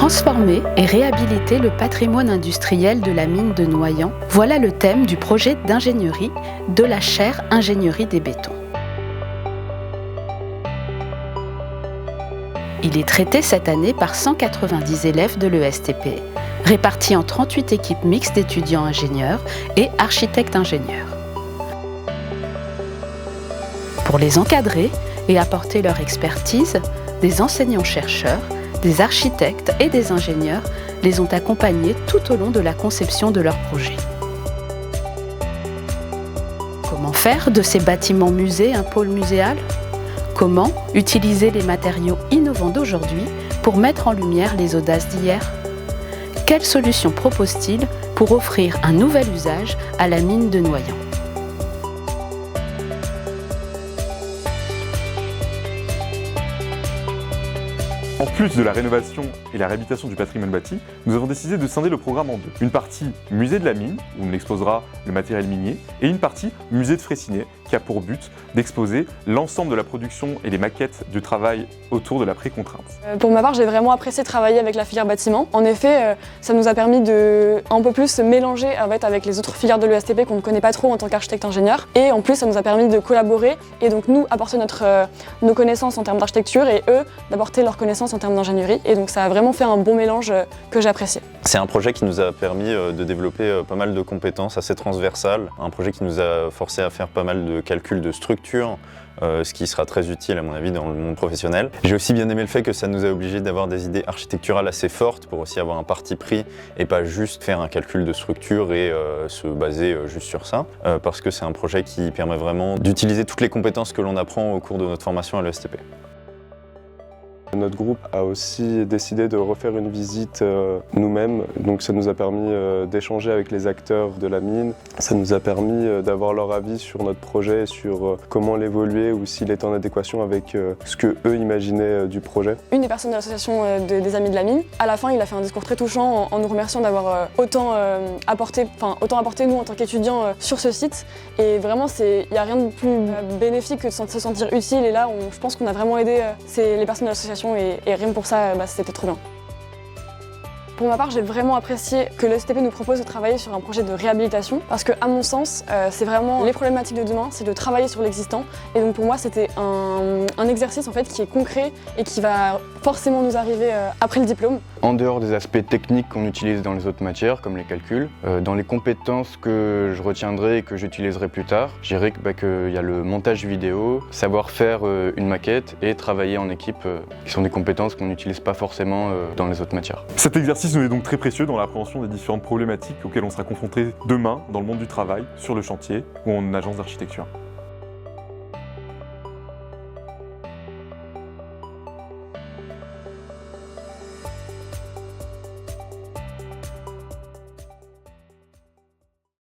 Transformer et réhabiliter le patrimoine industriel de la mine de Noyant, voilà le thème du projet d'ingénierie de la chaire Ingénierie des bétons. Il est traité cette année par 190 élèves de l'ESTP, répartis en 38 équipes mixtes d'étudiants ingénieurs et architectes ingénieurs. Pour les encadrer et apporter leur expertise, des enseignants-chercheurs, des architectes et des ingénieurs les ont accompagnés tout au long de la conception de leur projet. Comment faire de ces bâtiments musées un pôle muséal ? Comment utiliser les matériaux innovants d'aujourd'hui pour mettre en lumière les audaces d'hier ? Quelles solutions propose-t-il pour offrir un nouvel usage à la mine de Noyant ? En plus de la rénovation et la réhabilitation du patrimoine bâti, nous avons décidé de scinder le programme en deux. Une partie musée de la mine, où on exposera le matériel minier, et une partie musée de Fraissinet, qui a pour but d'exposer l'ensemble de la production et les maquettes du travail autour de la pré-contrainte. Pour ma part, j'ai vraiment apprécié travailler avec la filière bâtiment. En effet, ça nous a permis de un peu plus se mélanger avec les autres filières de l'ESTP qu'on ne connaît pas trop en tant qu'architecte-ingénieur. Et en plus, ça nous a permis de collaborer et donc nous apporter nos connaissances en termes d'architecture et eux d'apporter leurs connaissances en termes d'ingénierie. Et donc ça a vraiment fait un bon mélange que j'ai apprécié. C'est un projet qui nous a permis de développer pas mal de compétences assez transversales. Un projet qui nous a forcé à faire pas mal de calculs de structure, ce qui sera très utile à mon avis dans le monde professionnel. J'ai aussi bien aimé le fait que ça nous a obligés d'avoir des idées architecturales assez fortes pour aussi avoir un parti pris et pas juste faire un calcul de structure et se baser juste sur ça, parce que c'est un projet qui permet vraiment d'utiliser toutes les compétences que l'on apprend au cours de notre formation à l'ESTP. Notre groupe a aussi décidé de refaire une visite nous-mêmes, donc ça nous a permis d'échanger avec les acteurs de la mine, ça nous a permis d'avoir leur avis sur notre projet, sur comment l'évoluer ou s'il est en adéquation avec ce que eux imaginaient du projet. Une des personnes de l'association des Amis de la Mine, à la fin il a fait un discours très touchant en nous remerciant d'avoir autant apporté nous en tant qu'étudiants sur ce site, et vraiment il n'y a rien de plus bénéfique que de se sentir utile, et là je pense qu'on a vraiment aidé les personnes de l'association. Et rien que pour ça, c'était trop bien. Pour ma part, j'ai vraiment apprécié que l'ESTP nous propose de travailler sur un projet de réhabilitation parce que, à mon sens, c'est vraiment les problématiques de demain, c'est de travailler sur l'existant. Et donc pour moi, c'était un exercice en fait qui est concret et qui va forcément nous arriver après le diplôme. En dehors des aspects techniques qu'on utilise dans les autres matières, comme les calculs, dans les compétences que je retiendrai et que j'utiliserai plus tard, je dirais qu'il y a le montage vidéo, savoir faire une maquette et travailler en équipe, qui sont des compétences qu'on n'utilise pas forcément dans les autres matières. Cet exercice nous est donc très précieux dans l'appréhension des différentes problématiques auxquelles on sera confronté demain dans le monde du travail, sur le chantier ou en agence d'architecture.